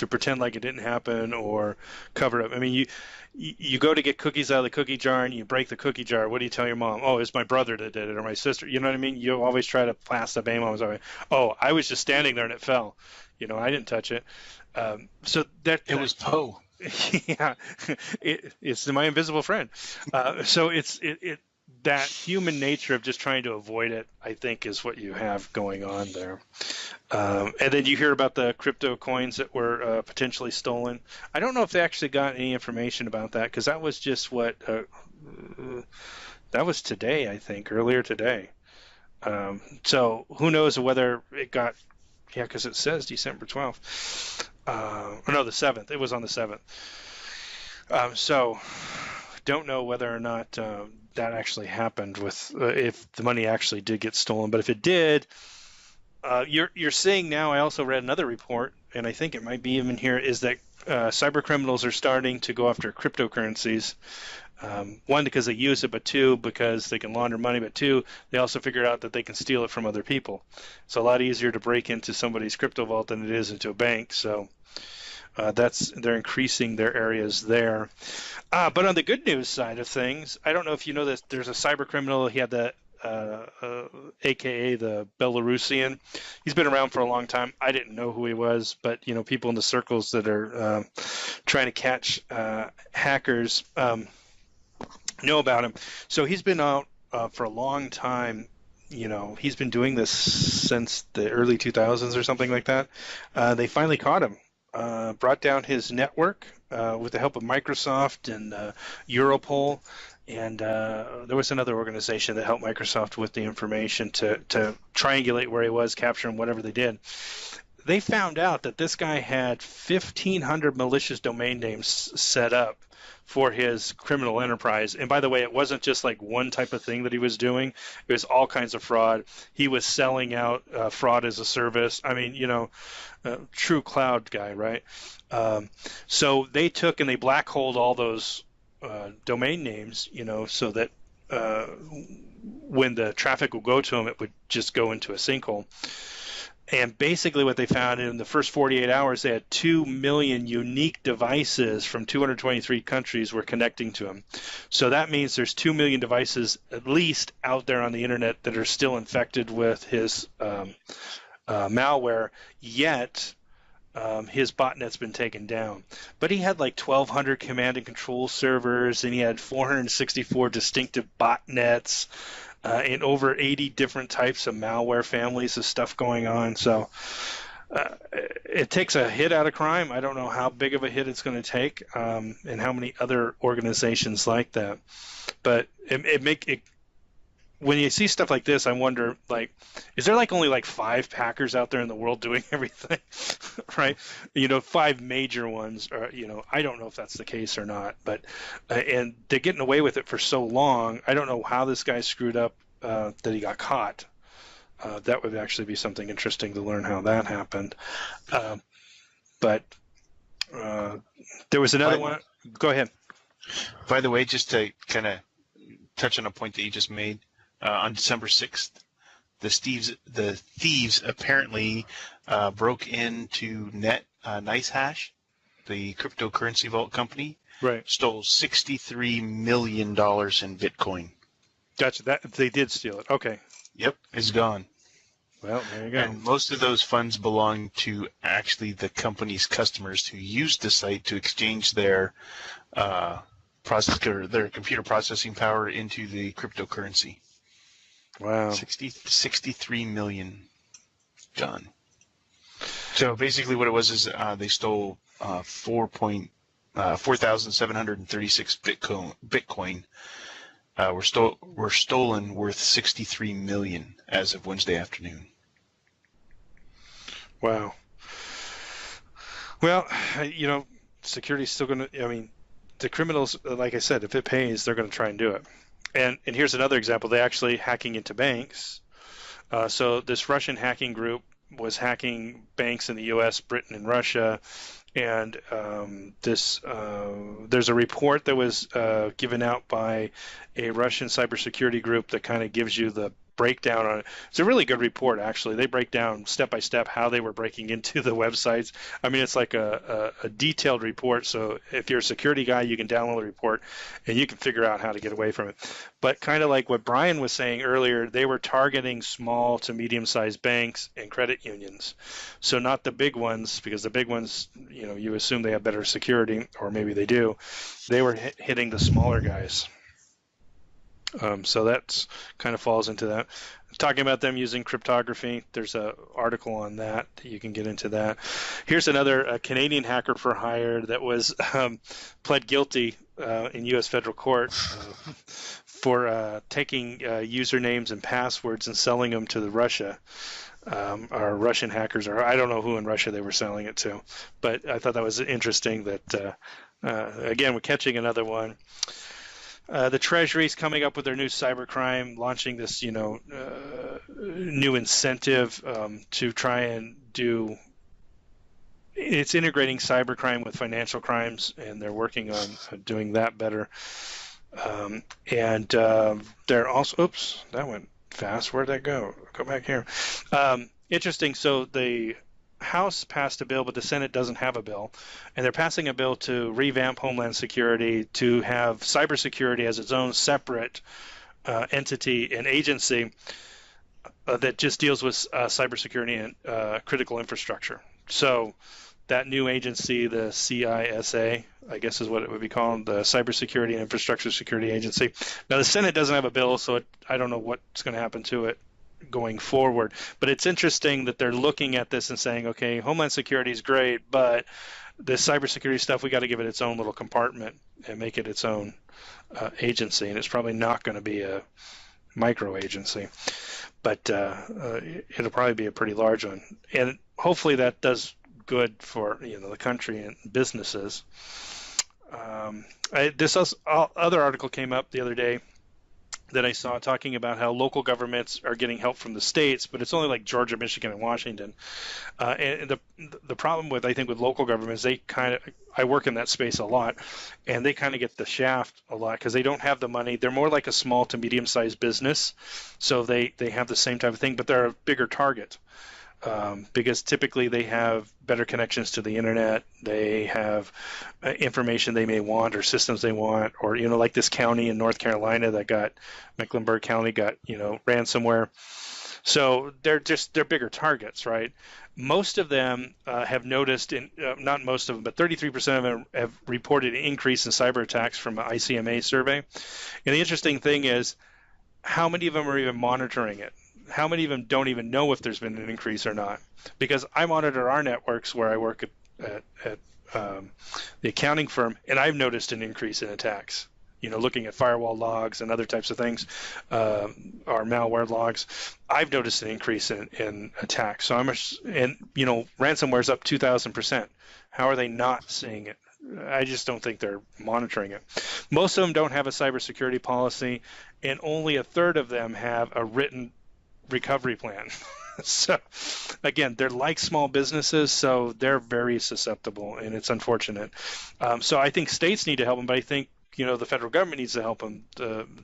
pretend like it didn't happen or cover up. I mean, you go to get cookies out of the cookie jar and you break the cookie jar. What do you tell your mom? Oh, it's my brother that did it, or my sister. You know what I mean? You always try to pass the blame on. Oh, I was just standing there and it fell. I didn't touch it. So that it was Poe. Yeah, it's my invisible friend. So it's that human nature of just trying to avoid it, I think, is what you have going on there. And then you hear about the crypto coins that were potentially stolen. I don't know if they actually got any information about that, because that was just that was today, I think, earlier today. So who knows whether it got, because it says December 12th. No, the 7th. It was on the 7th. So don't know whether or not that actually happened with if the money actually did get stolen. But if it did, you're seeing now, I also read another report, and I think it might be even here, is that cyber criminals are starting to go after cryptocurrencies. One, because they use it, but two, because they can launder money, but two, they also figured out that they can steal it from other people. It's a lot easier to break into somebody's crypto vault than it is into a bank. So they're increasing their areas there. But on the good news side of things, I don't know if you know this, there's a cyber criminal. He had the AKA the Belarusian. He's been around for a long time. I didn't know who he was, but people in the circles that are trying to catch hackers know about him. So he's been out for a long time. He's been doing this since the early 2000s or something like that. They finally caught him. Brought down his network with the help of Microsoft and Europol, and there was another organization that helped Microsoft with the information to triangulate where he was, capture him, whatever they did. They found out that this guy had 1,500 malicious domain names set up for his criminal enterprise. And by the way, it wasn't just like one type of thing that he was doing. It was all kinds of fraud. He was selling out fraud as a service. I mean, true cloud guy, right? So they took and they black holed all those domain names, so that when the traffic would go to him, it would just go into a sinkhole. And basically what they found in the first 48 hours, they had 2 million unique devices from 223 countries were connecting to him. So that means there's 2 million devices at least out there on the internet that are still infected with his malware, yet his botnet's been taken down. But he had like 1,200 command and control servers, and he had 464 distinctive botnets, and over 80 different types of malware families of stuff going on. So it takes a hit out of crime. I don't know how big of a hit it's going to take, and how many other organizations like that. But when you see stuff like this, I wonder, like, is there like only like 5 hackers out there in the world doing everything, right? 5 major ones, or, I don't know if that's the case or not, but, and they're getting away with it for so long. I don't know how this guy screwed up, that he got caught. That would actually be something interesting to learn how that happened. But there was another one. Go ahead. By the way, just to kind of touch on a point that you just made, on December 6th, the thieves apparently broke into NiceHash, the cryptocurrency vault company, right? Stole $63 million in Bitcoin. Gotcha. That they did steal it. Okay. Yep, it's gone. Well, there you go. And most of those funds belong to actually the company's customers who used the site to exchange their their computer processing power into the cryptocurrency. Wow. 63 million gone. So basically what it was is they stole 4,736 Bitcoin. Were stolen worth 63 million as of Wednesday afternoon. Wow. Well, security's still going to, the criminals, like I said, if it pays, they're going to try and do it. And here's another example. They're actually hacking into banks. So this Russian hacking group was hacking banks in the U.S., Britain, and Russia. And there's a report that was given out by a Russian cybersecurity group that kind of gives you the breakdown on it. It's a really good report, actually. They break down step by step how they were breaking into the websites. It's like a detailed report. So if you're a security guy, you can download the report and you can figure out how to get away from it. But kind of like what Brian was saying earlier, they were targeting small to medium-sized banks and credit unions. So not the big ones, because the big ones, you assume they have better security, or maybe they do. They were hitting the smaller guys. So that kind of falls into that. Talking about them using cryptography, there's an article on that you can get into that. Here's another Canadian hacker for hire that was pled guilty in U.S. federal court for taking usernames and passwords and selling them to Russia. Our Russian hackers, or I don't know who in Russia they were selling it to, but I thought that was interesting that, again, we're catching another one. The Treasury's coming up with their new cybercrime, launching this, new incentive to try and do. It's integrating cybercrime with financial crimes, and they're working on doing that better. And they're also. Oops, that went fast. Where'd that go? Go back here. Interesting. So the House passed a bill, but the Senate doesn't have a bill, and they're passing a bill to revamp Homeland Security, to have cybersecurity as its own separate entity and agency that just deals with cybersecurity and critical infrastructure. So that new agency, the CISA, I guess is what it would be called, the Cybersecurity and Infrastructure Security Agency. Now, the Senate doesn't have a bill, so I don't know what's going to happen to it going forward, but it's interesting that they're looking at this and saying, okay, Homeland Security is great, but the cybersecurity stuff, we got to give it its own little compartment and make it its own agency, and it's probably not going to be a micro agency, but it'll probably be a pretty large one, and hopefully that does good for the country and businesses. This other article came up the other day that I saw talking about how local governments are getting help from the states, but it's only like Georgia, Michigan, and Washington. And the problem with local governments, I work in that space a lot, and they kind of get the shaft a lot because they don't have the money. They're more like a small to medium-sized business, so they have the same type of thing, but they're a bigger target. because typically they have better connections to the internet. They have information they may want or systems they want, or, like this county in North Carolina that got, Mecklenburg County got, ransomware. So they're bigger targets, right? Most of them have noticed, not most of them, but 33% of them have reported an increase in cyber attacks from an ICMA survey. And the interesting thing is, how many of them are even monitoring it? How many of them don't even know if there's been an increase or not? Because I monitor our networks where I work at the accounting firm, and I've noticed an increase in attacks. Looking at firewall logs and other types of things, or malware logs, I've noticed an increase in attacks. So ransomware's up 2,000%. How are they not seeing it? I just don't think they're monitoring it. Most of them don't have a cybersecurity policy, and only a third of them have a written recovery plan. So, again, they're like small businesses, so they're very susceptible, and it's unfortunate. So I think states need to help them, but I think the federal government needs to help them.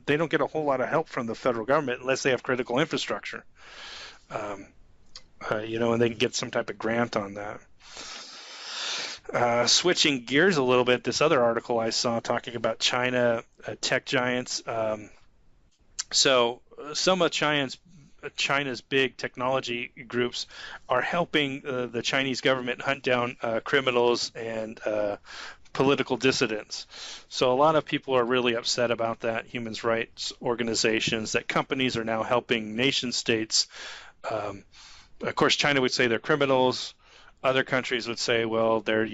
They don't get a whole lot of help from the federal government unless they have critical infrastructure, and they can get some type of grant on that. Switching gears a little bit, this other article I saw talking about China tech giants. So some of China's big technology groups are helping the Chinese government hunt down criminals and political dissidents. So a lot of people are really upset about that. Human rights organizations, that companies are now helping nation states. Of course, China would say they're criminals. Other countries would say, well, they're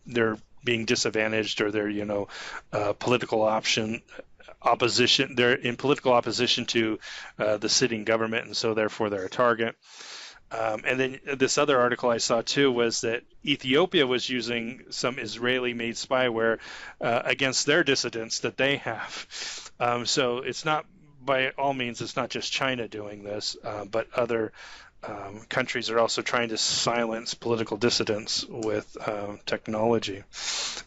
they're being disadvantaged, or they're political opposition. They're in political opposition to the sitting government, and so therefore they're a target. And then this other article I saw too was that Ethiopia was using some Israeli-made spyware against their dissidents that they have. So it's not, by all means, it's not just China doing this, but other countries are also trying to silence political dissidents with technology.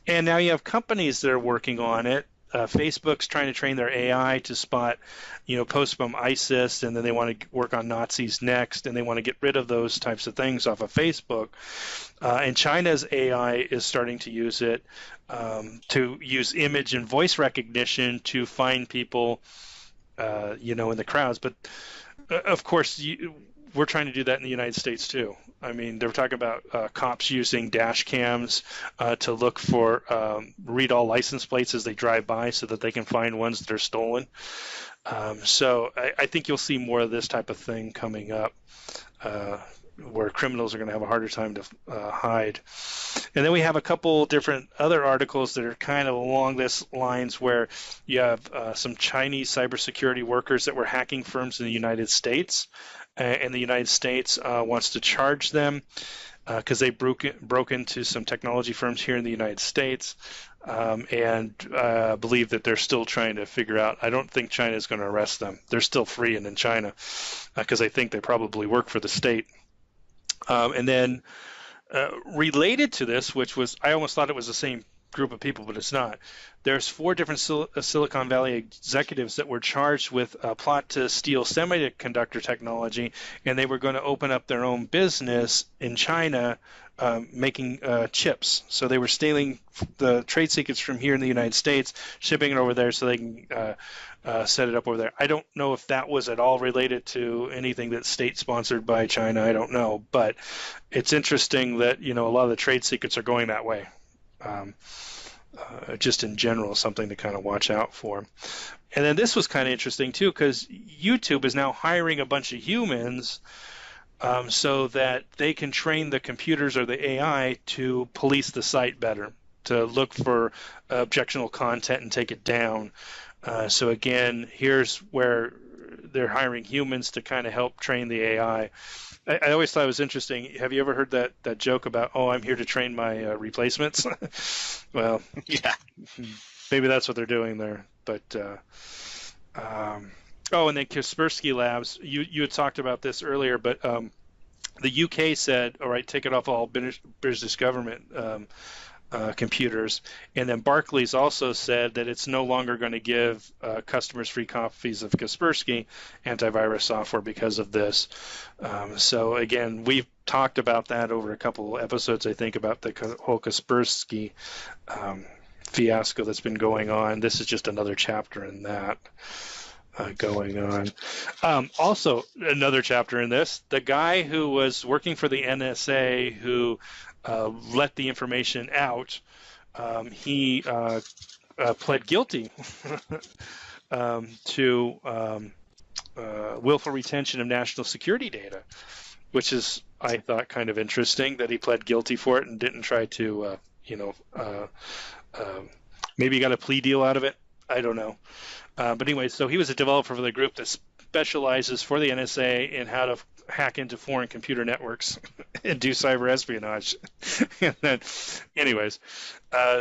And now you have companies that are working on it. Facebook's trying to train their AI to spot, posts from ISIS, and then they want to work on Nazis next, and they want to get rid of those types of things off of Facebook. And China's AI is starting to use it to use image and voice recognition to find people, in the crowds. But of course, we're trying to do that in the United States too. I mean, they're talking about cops using dash cams to look for, read all license plates as they drive by so that they can find ones that are stolen. So I think you'll see more of this type of thing coming up, where criminals are going to have a harder time to hide. And then we have a couple different other articles that are kind of along this lines, where you have some Chinese cybersecurity workers that were hacking firms in the United States. And the United States wants to charge them because they broke into some technology firms here in the United States, and believe that they're still trying to figure out. I don't think China is going to arrest them. They're still free in China because I think they probably work for the state. And then related to this, which was, I almost thought it was the same group of people, but it's not. There's 4 different Silicon Valley executives that were charged with a plot to steal semiconductor technology, and they were going to open up their own business in China making chips. So they were stealing the trade secrets from here in the United States, shipping it over there so they can set it up over there. I don't know if that was at all related to anything that's state-sponsored by China. I don't know. But it's interesting that, a lot of the trade secrets are going that way. Just in general, something to kind of watch out for. And then this was kind of interesting too, because YouTube is now hiring a bunch of humans so that they can train the computers or the AI to police the site better, to look for objectionable content and take it down. So again, here's where they're hiring humans to kind of help train the AI. I always thought it was interesting. Have you ever heard that joke about, I'm here to train my replacements? Well, yeah, maybe that's what they're doing there. But and then Kaspersky Labs, you had talked about this earlier, but the UK said, all right, take it off all British government computers. And then Barclays also said that it's no longer going to give customers free copies of Kaspersky antivirus software because of this. So again, we've talked about that over a couple of episodes, I think, about the whole Kaspersky fiasco that's been going on. This is just another chapter in that going on. Also, another chapter in this, the guy who was working for the NSA who let the information out, he pled guilty to willful retention of national security data, which is, I thought, kind of interesting that he pled guilty for it and didn't try to, maybe he got a plea deal out of it. I don't know. But anyway, so he was a developer for the group that specializes for the NSA in how to hack into foreign computer networks and do cyber espionage. And then, anyways,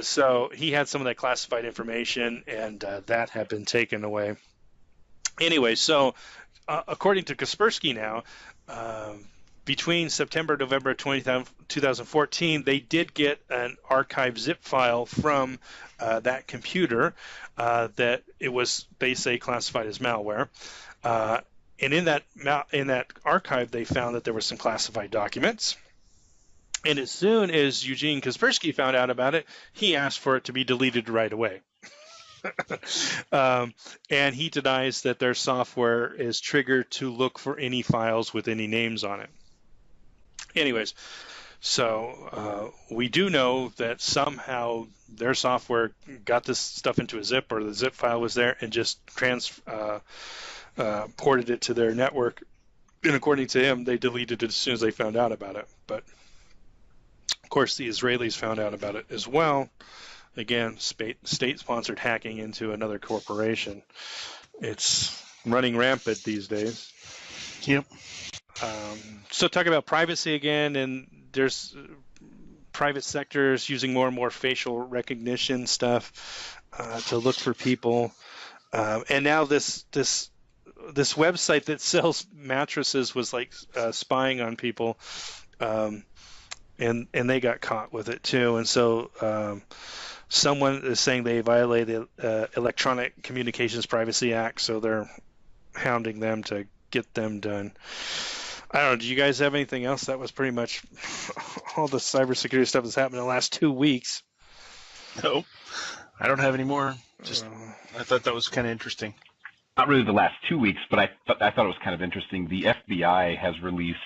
so he had some of that classified information, and that had been taken away. Anyway, so according to Kaspersky now, between September and November 2014, they did get an archived zip file from that computer that it was, they say, classified as malware. And in that archive, they found that there were some classified documents. And as soon as Eugene Kaspersky found out about it, he asked for it to be deleted right away. And he denies that their software is triggered to look for any files with any names on it. Anyways, so we do know that somehow their software got this stuff into a zip, or the zip file was there, and just ported it to their network. And according to him, they deleted it as soon as they found out about it. But of course, the Israelis found out about it as well. Again, state-sponsored hacking into another corporation. It's running rampant these days. Yep. So talk about privacy again, and there's private sectors using more and more facial recognition stuff to look for people. And now this website that sells mattresses was like spying on people, and they got caught with it too. And so someone is saying they violated the Electronic Communications Privacy Act, so they're hounding them to get them done. I don't know. Do you guys have anything else? That was pretty much all the cybersecurity stuff that's happened in the last 2 weeks. No, I don't have any more. Just I thought that was kind of interesting. Not really the last 2 weeks, but I thought it was kind of interesting. The FBI has released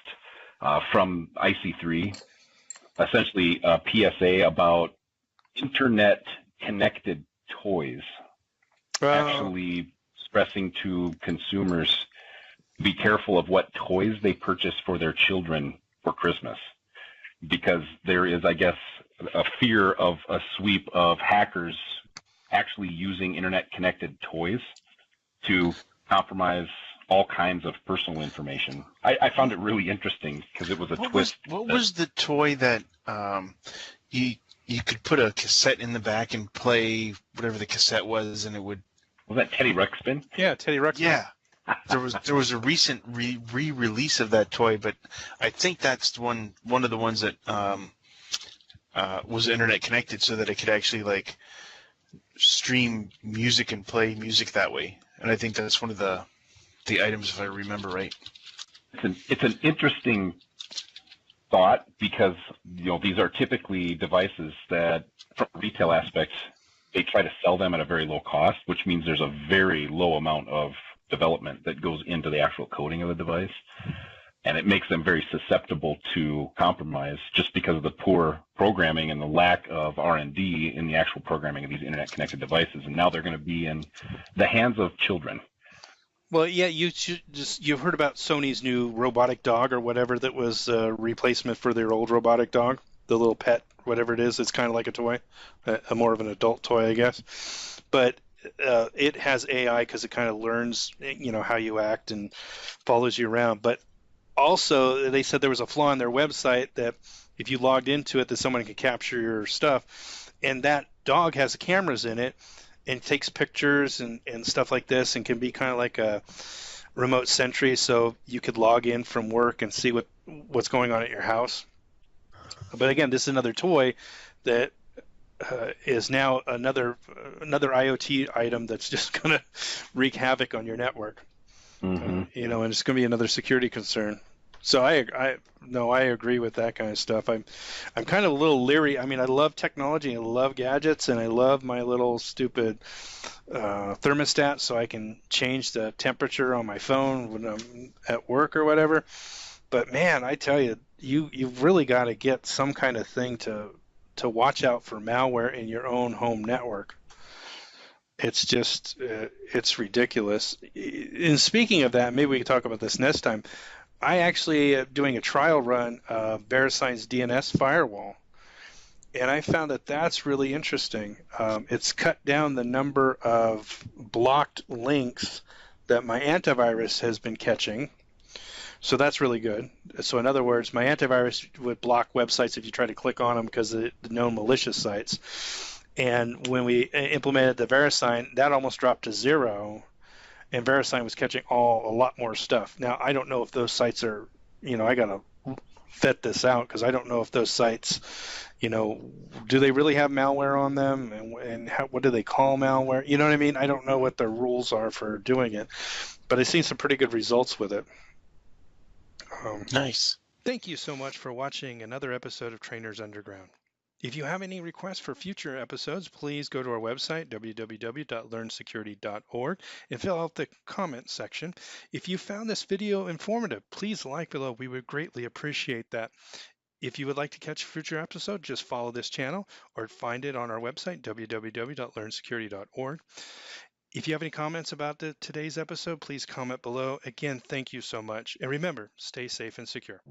from IC3 essentially a PSA about internet-connected toys, actually expressing to consumers be careful of what toys they purchase for their children for Christmas, because there is, I guess, a fear of a sweep of hackers actually using internet-connected toys to compromise all kinds of personal information. I found it really interesting because it was a twist. What was the toy that you could put a cassette in the back and play whatever the cassette was, and it would... Was that Teddy Ruxpin? Yeah, Teddy Ruxpin. Yeah. There was a recent re-release of that toy, but I think that's one of the ones that was internet connected, so that it could actually like stream music and play music that way. And I think that's one of the items, if I remember right. It's an interesting thought, because these are typically devices that, from a retail aspect, they try to sell them at a very low cost, which means there's a very low amount of development that goes into the actual coding of the device, and it makes them very susceptible to compromise just because of the poor programming and the lack of R&D in the actual programming of these internet-connected devices. And now they're going to be in the hands of children. Well, yeah, you've heard about Sony's new robotic dog or whatever that was a replacement for their old robotic dog, the little pet, whatever it is. It's kind of like a toy, a more of an adult toy, I guess. But it has AI because it kind of learns, how you act and follows you around. But also, they said there was a flaw in their website that if you logged into it, that someone could capture your stuff. And that dog has cameras in it and takes pictures and stuff like this, and can be kind of like a remote sentry, so you could log in from work and see what's going on at your house. But again, this is another toy that is now another IoT item that's just going to wreak havoc on your network. And it's going to be another security concern. So I agree with that kind of stuff. I'm kind of a little leery. I mean, I love technology, I love gadgets, and I love my little stupid thermostat, so I can change the temperature on my phone when I'm at work or whatever. But man, I tell you, you've really got to get some kind of thing to watch out for malware in your own home network. It's just it's ridiculous. And speaking of that, maybe we can talk about this next time. I actually am doing a trial run of VeriSign's DNS firewall, and I found that that's really interesting. It's cut down the number of blocked links that my antivirus has been catching. So that's really good. So in other words, my antivirus would block websites if you try to click on them because of the known malicious sites. And when we implemented the VeriSign, that almost dropped to 0. And VeriSign was catching a lot more stuff. Now, I don't know if those sites are, I got to vet this out because I don't know if those sites, do they really have malware on them, and what do they call malware? You know what I mean? I don't know what the rules are for doing it, but I've seen some pretty good results with it. Nice. Thank you so much for watching another episode of Trainers Underground. If you have any requests for future episodes, please go to our website, www.learnsecurity.org, and fill out the comment section. If you found this video informative, please like below. We would greatly appreciate that. If you would like to catch a future episode, just follow this channel or find it on our website, www.learnsecurity.org. If you have any comments about today's episode, please comment below. Again, thank you so much. And remember, stay safe and secure.